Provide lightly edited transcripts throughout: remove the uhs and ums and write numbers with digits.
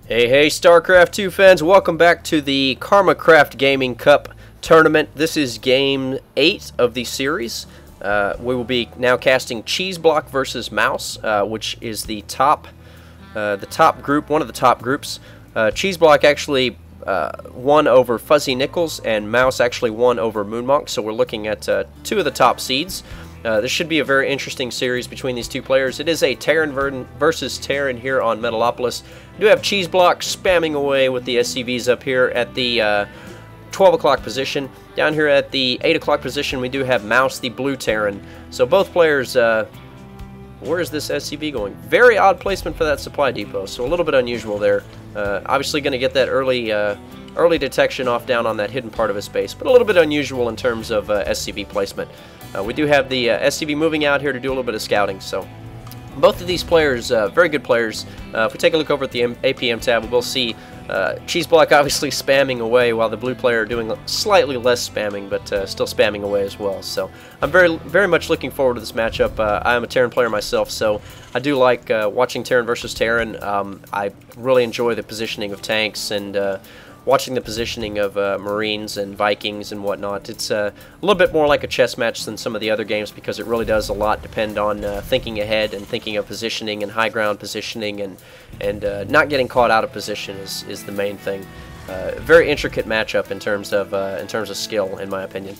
Hey, StarCraft 2 fans, welcome back to the Kraft Gaming Cup tournament. This is game 8 of the series. We will be now casting Cheeseblock versus Mouse, which is the top group, one of the top groups. Cheeseblock actually won over Fuzzy Nickels, and Mouse actually won over Moonmonk, so we're looking at two of the top seeds. This should be a very interesting series between these two players. It is a Terran versus Terran here on Metalopolis. We do have Cheeseblock spamming away with the SCVs up here at the 12 o'clock position. Down here at the 8 o'clock position, we do have Mouse, the blue Terran. So both players, where is this SCV going? Very odd placement for that supply depot, so a little bit unusual there. Obviously going to get that early detection off down on that hidden part of his base, but a little bit unusual in terms of SCV placement. We do have the SCV moving out here to do a little bit of scouting, so both of these players, very good players. If we take a look over at the APM tab, we'll see Cheeseblock obviously spamming away while the blue player doing slightly less spamming, but still spamming away as well. So I'm very much looking forward to this matchup. I am a Terran player myself, so I do like watching Terran versus Terran. I really enjoy the positioning of tanks and watching the positioning of Marines and Vikings and whatnot. It's a little bit more like a chess match than some of the other games because it really does a lot depend on thinking ahead and thinking of positioning and high ground positioning and not getting caught out of position is the main thing. Very intricate matchup in terms of skill, in my opinion.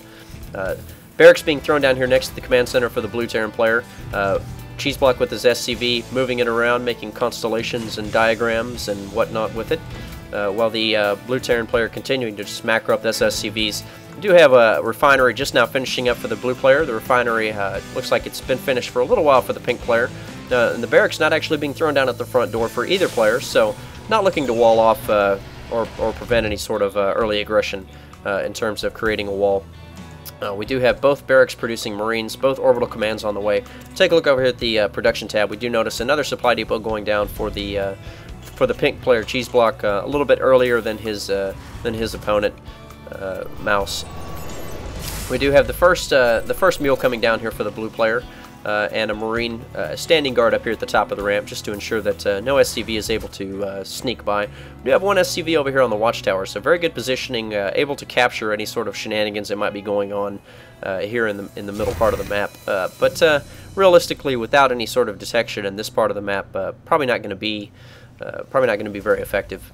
Barracks being thrown down here next to the command center for the blue Terran player. Cheeseblock with his SCV moving it around, making constellations and diagrams and whatnot with it. While the blue Terran player continuing to just macro up those SCVs. We do have a refinery just now finishing up for the blue player. The refinery looks like it's been finished for a little while for the pink player. And the barracks not actually being thrown down at the front door for either player, so not looking to wall off or prevent any sort of early aggression in terms of creating a wall. We do have both barracks producing Marines, both orbital commands on the way. Take a look over here at the production tab. We do notice another supply depot going down for the pink player Cheeseblock a little bit earlier than his opponent Mouse. We do have the first mule coming down here for the blue player and a Marine standing guard up here at the top of the ramp just to ensure that no SCV is able to sneak by. We do have one SCV over here on the watchtower, so very good positioning, able to capture any sort of shenanigans that might be going on here in the middle part of the map. But realistically, without any sort of detection in this part of the map, probably not going to be very effective.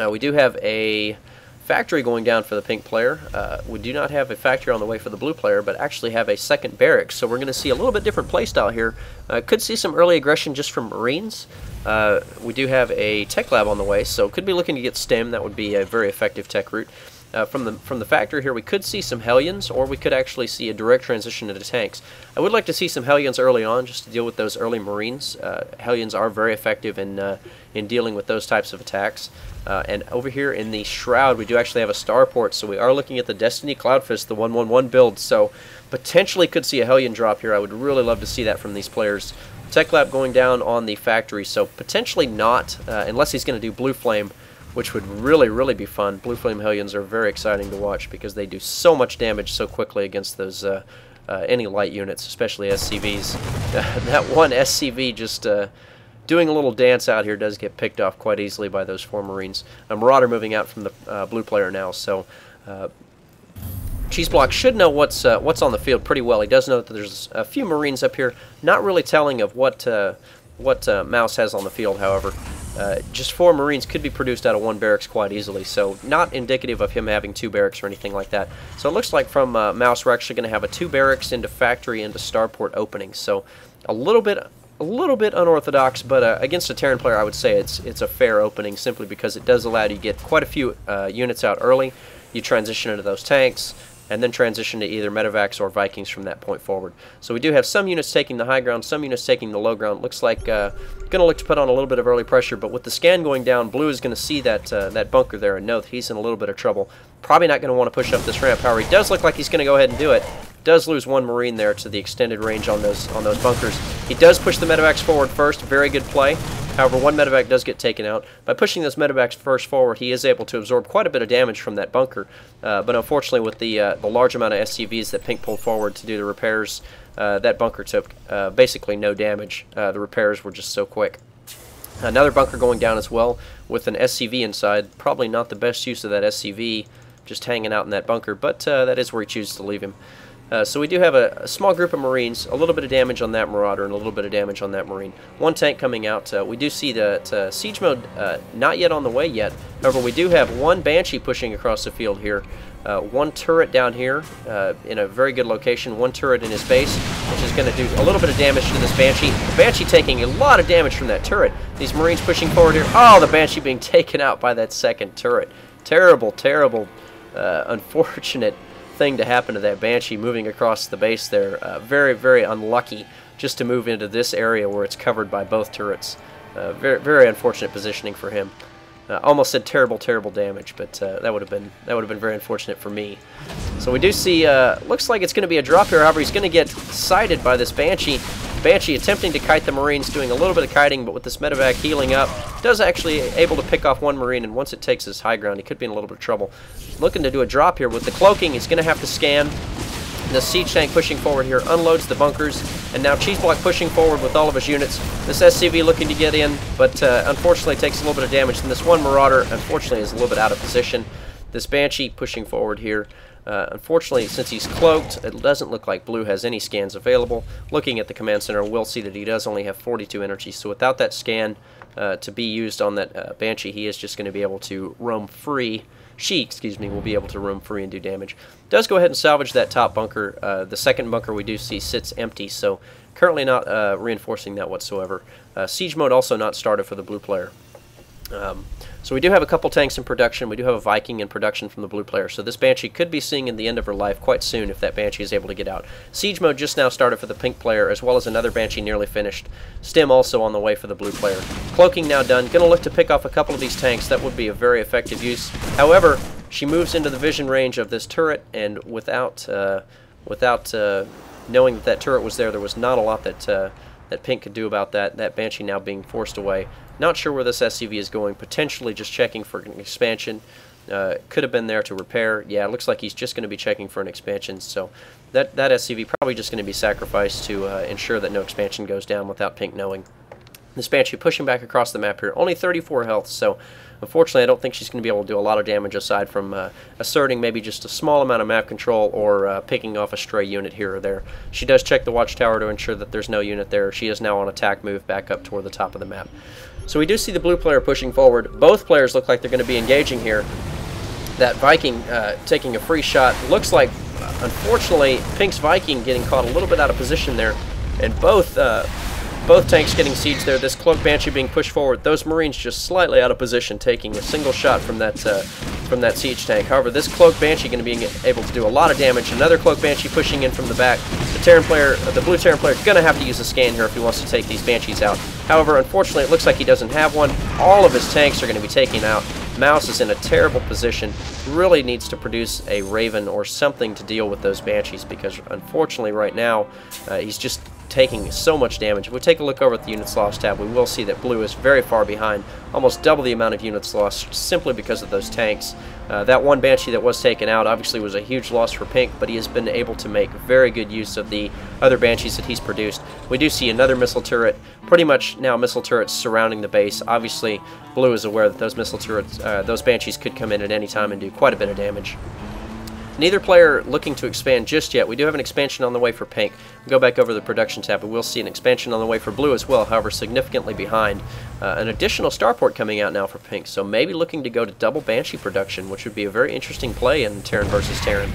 We do have a factory going down for the pink player. We do not have a factory on the way for the blue player, but actually have a second barracks. So we're going to see a little bit different playstyle here. Could see some early aggression just from Marines. We do have a tech lab on the way, so could be looking to get STEM. That would be a very effective tech route. From the factory here, we could see some Hellions, or we could actually see a direct transition into tanks. I would like to see some Hellions early on, just to deal with those early Marines. Hellions are very effective in dealing with those types of attacks. And over here in the Shroud, we do actually have a starport, so we are looking at the Destiny Cloudfist, the 111 build. So potentially could see a Hellion drop here. I would really love to see that from these players. Tech lab going down on the factory, so potentially not, unless he's going to do Blue Flame, which would really be fun. Blue Flame Hellions are very exciting to watch because they do so much damage so quickly against those any light units, especially SCVs. That one SCV just doing a little dance out here does get picked off quite easily by those 4 Marines. A Marauder moving out from the blue player now, so Cheeseblock should know what's on the field pretty well. He does know that there's a few Marines up here, not really telling of what Mouse has on the field, however. Just 4 Marines could be produced out of 1 barracks quite easily, so not indicative of him having 2 barracks or anything like that. So it looks like from Mouse we're actually going to have a 2 barracks into factory into starport opening. So a little bit unorthodox, but against a Terran player I would say it's a fair opening simply because it does allow you to get quite a few units out early. You transition into those tanks, and then transition to either Medivacs or Vikings from that point forward. So we do have some units taking the high ground, some units taking the low ground. Looks like going to look to put on a little bit of early pressure, but with the scan going down, blue is going to see that bunker there and know that he's in a little bit of trouble. Probably not going to want to push up this ramp. However, he does look like he's going to go ahead and do it. Does lose 1 Marine there to the extended range on those bunkers. He does push the Medivacs forward first. Very good play. However, 1 Medivac does get taken out. By pushing those Medivacs first forward, he is able to absorb quite a bit of damage from that bunker. But unfortunately, with the large amount of SCVs that Pink pulled forward to do the repairs, that bunker took basically no damage. The repairs were just so quick. Another bunker going down as well with an SCV inside. Probably not the best use of that SCV, just hanging out in that bunker, but that is where he chooses to leave him. So we do have a small group of Marines, a little bit of damage on that Marauder, and a little bit of damage on that Marine. One tank coming out. We do see that siege mode not yet on the way yet. However, we do have one Banshee pushing across the field here. One turret down here in a very good location. One turret in his base, which is going to do a little bit of damage to this Banshee. The Banshee taking a lot of damage from that turret. These Marines pushing forward here. Oh, the Banshee being taken out by that second turret. Terrible, terrible, unfortunate thing to happen to that Banshee moving across the base there. Very, very unlucky just to move into this area where it's covered by both turrets. Very, very unfortunate positioning for him. Almost said terrible, terrible damage, but that would have been very unfortunate for me. So we do see, looks like it's going to be a drop here. However, he's going to get sighted by this Banshee. Banshee attempting to kite the Marines, doing a little bit of kiting, but with this medevac healing up, does actually able to pick off one Marine, and once it takes his high ground, he could be in a little bit of trouble. Looking to do a drop here with the cloaking. He's going to have to scan. The siege tank pushing forward here unloads the bunkers, and now Cheeseblock pushing forward with all of his units. This SCV looking to get in, but unfortunately takes a little bit of damage, and this one Marauder unfortunately is a little bit out of position. This Banshee pushing forward here. Unfortunately, since he's cloaked, it doesn't look like Blue has any scans available. Looking at the command center, we'll see that he does only have 42 energy, so without that scan to be used on that Banshee, he is just going to be able to roam free. Excuse me, will be able to roam free and do damage. Does go ahead and salvage that top bunker. The second bunker we do see sits empty, so currently not reinforcing that whatsoever. Siege mode also not started for the Blue player. So we do have a couple tanks in production. We do have a Viking in production from the Blue player. So this Banshee could be seeing the end of her life quite soon if that Banshee is able to get out. Siege mode just now started for the Pink player, as well as another Banshee nearly finished. Stim also on the way for the Blue player. Cloaking now done. Going to look to pick off a couple of these tanks. That would be a very effective use. However, she moves into the vision range of this turret, and without knowing that that turret was there was not a lot that Pink could do about that. That Banshee now being forced away. Not sure where this SCV is going. Potentially just checking for an expansion. Could have been there to repair. Yeah, it looks like he's just going to be checking for an expansion. So that SCV probably just going to be sacrificed to ensure that no expansion goes down without Pink knowing. This Banshee pushing back across the map here. Only 34 health, so unfortunately I don't think she's going to be able to do a lot of damage aside from asserting maybe just a small amount of map control or picking off a stray unit here or there. She does check the watchtower to ensure that there's no unit there. She is now on attack move back up toward the top of the map. So we do see the Blue player pushing forward. Both players look like they're going to be engaging here. That Viking taking a free shot. Looks like, unfortunately, Pink's Viking getting caught a little bit out of position there. And both tanks getting sieged there. This Cloak Banshee being pushed forward. Those Marines just slightly out of position, taking a single shot from that siege tank. However, this Cloak Banshee going to be able to do a lot of damage. Another Cloak Banshee pushing in from the back. The Blue Terran player is going to have to use a scan here if he wants to take these Banshees out. However, unfortunately, it looks like he doesn't have one. All of his tanks are going to be taken out. Mouse is in a terrible position. Really needs to produce a Raven or something to deal with those Banshees, because unfortunately right now he's just taking so much damage. If we take a look over at the units lost tab, we will see that Blue is very far behind, almost double the amount of units lost simply because of those tanks. That one Banshee that was taken out obviously was a huge loss for Pink, but he has been able to make very good use of the other Banshees that he's produced. We do see another missile turret, pretty much now missile turrets surrounding the base. Obviously, Blue is aware that those missile turrets, those Banshees could come in at any time and do quite a bit of damage. Neither player looking to expand just yet. We do have an expansion on the way for Pink. We'll go back over the production tab. We will see an expansion on the way for Blue as well, however significantly behind. An additional starport coming out now for Pink, so maybe looking to go to double Banshee production, which would be a very interesting play in Terran versus Terran.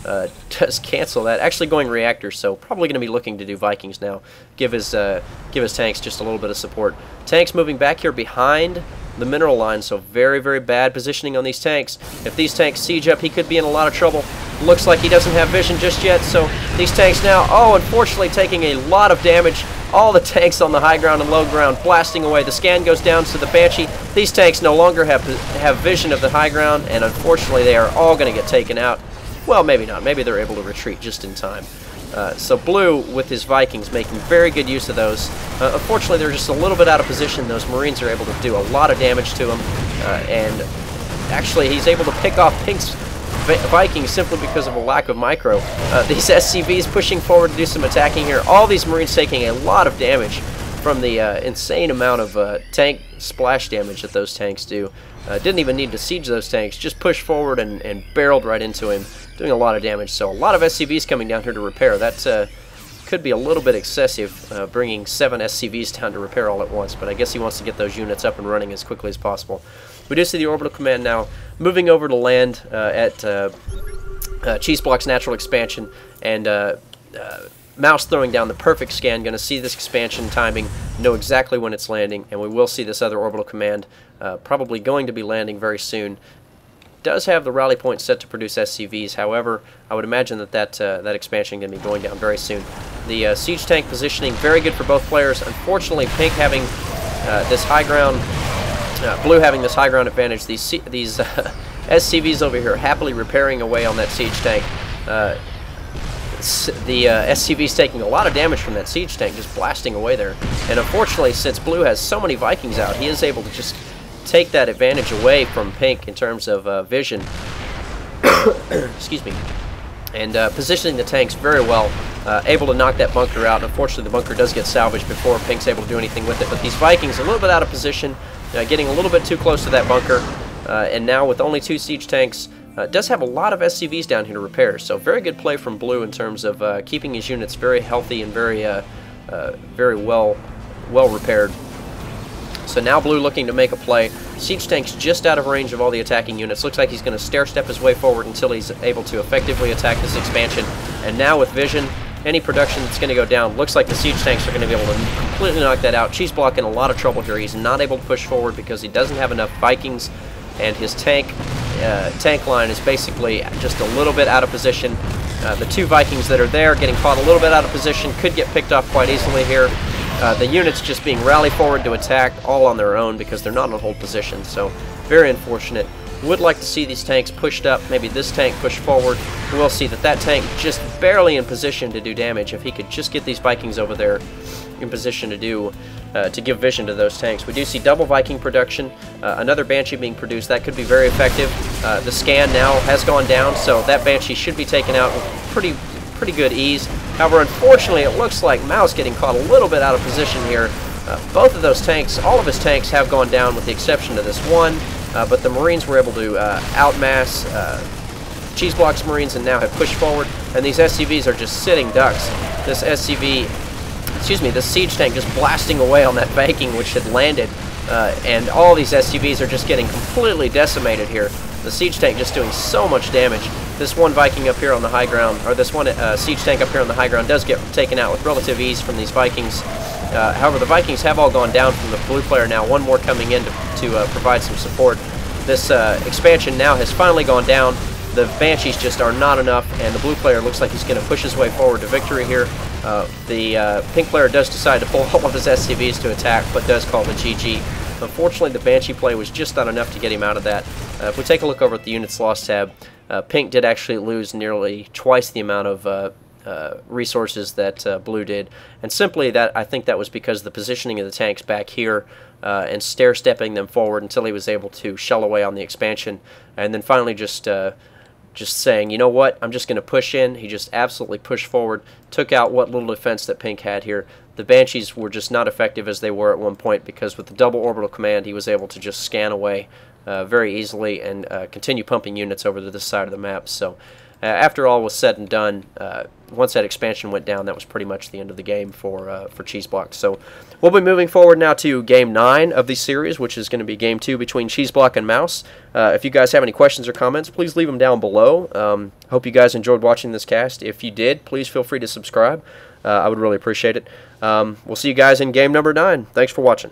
Does cancel that. Actually going reactors, so probably going to be looking to do Vikings now. Give his tanks just a little bit of support. Tanks moving back here behind the mineral line, so very, very bad positioning on these tanks. If these tanks siege up, he could be in a lot of trouble. Looks like he doesn't have vision just yet, so these tanks now, unfortunately taking a lot of damage. All the tanks on the high ground and low ground blasting away. The scan goes down to the Banshee. These tanks no longer have vision of the high ground, and unfortunately they are all going to get taken out. Well, maybe not. Maybe they're able to retreat just in time. So Blue, with his Vikings, making very good use of those. Unfortunately, they're just a little bit out of position. Those Marines are able to do a lot of damage to him. And actually, he's able to pick off Pink's Vikings simply because of a lack of micro. These SCVs pushing forward to do some attacking here. All these Marines taking a lot of damage from the insane amount of tank splash damage that those tanks do. Didn't even need to siege those tanks, just pushed forward and barreled right into him, doing a lot of damage. So a lot of SCVs coming down here to repair. That could be a little bit excessive, bringing 7 SCVs down to repair all at once, but I guess he wants to get those units up and running as quickly as possible. We do see the orbital command now moving over to land at Cheeseblock's natural expansion, and Mouse throwing down the perfect scan. Going to see this expansion timing, know exactly when it's landing, and we will see this other orbital command probably going to be landing very soon. Does have the rally point set to produce SCVs, however, I would imagine that that expansion is going to be going down very soon. The siege tank positioning, very good for both players. Unfortunately, Pink having this high ground, Blue having this high ground advantage. These SCVs over here happily repairing away on that siege tank. The SCV's taking a lot of damage from that siege tank, just blasting away there. And unfortunately, since Blue has so many Vikings out, he is able to just take that advantage away from Pink in terms of vision. Excuse me. And positioning the tanks very well, able to knock that bunker out. Unfortunately, the bunker does get salvaged before Pink's able to do anything with it. But these Vikings, a little bit out of position, getting a little bit too close to that bunker. And now with only 2 siege tanks, does have a lot of SCVs down here to repair. So very good play from Blue in terms of keeping his units very healthy and very well repaired. So now Blue looking to make a play. Siege tank's just out of range of all the attacking units. Looks like he's going to stair-step his way forward until he's able to effectively attack this expansion. And now with vision, any production that's going to go down, looks like the siege tanks are going to be able to completely knock that out. Cheeseblock in a lot of trouble here. He's not able to push forward because he doesn't have enough Vikings, and his tank line is basically just a little bit out of position. The 2 Vikings that are there getting caught a little bit out of position, could get picked off quite easily here. The units just being rallied forward to attack all on their own because they're not in a hold position, so very unfortunate. Would like to see these tanks pushed up, maybe this tank pushed forward. We'll see that tank just barely in position to do damage. If he could just get these Vikings over there in position to give vision to those tanks. We do see double Viking production, another Banshee being produced. That could be very effective. The scan now has gone down, so that Banshee should be taken out with pretty good ease. However, unfortunately, it looks like Mouse getting caught a little bit out of position here. Both of those tanks, all of his tanks have gone down with the exception of this one, but the Marines were able to outmass Cheeseblock's Marines and now have pushed forward, and these SCVs are just sitting ducks. This this siege tank just blasting away on that Viking which had landed, and all these SCVs are just getting completely decimated here. The siege tank just doing so much damage. This one Viking up here on the high ground, or this one siege tank up here on the high ground, does get taken out with relative ease from these Vikings. However, the Vikings have all gone down from the Blue player now. One more coming in to provide some support. This expansion now has finally gone down. The Banshees just are not enough, and the Blue player looks like he's going to push his way forward to victory here. The Pink player does decide to pull all of his SCVs to attack, but does call the GG. Unfortunately, the Banshee play was just not enough to get him out of that. If we take a look over at the Units Lost tab, Pink did actually lose nearly twice the amount of resources that Blue did, and simply that I think that was because of the positioning of the tanks back here and stair-stepping them forward until he was able to shell away on the expansion, and then finally just saying, you know what, I'm just going to push in. He just absolutely pushed forward, took out what little defense that Pink had here. The Banshees were just not effective as they were at one point because with the double orbital command he was able to just scan away very easily and continue pumping units over to this side of the map. So after all was said and done, once that expansion went down, that was pretty much the end of the game for Cheeseblock. So we'll be moving forward now to Game 9 of the series, which is going to be Game 2 between Cheeseblock and Mouse. If you guys have any questions or comments, please leave them down below. Hope you guys enjoyed watching this cast. If you did, please feel free to subscribe. I would really appreciate it. We'll see you guys in Game number 9. Thanks for watching.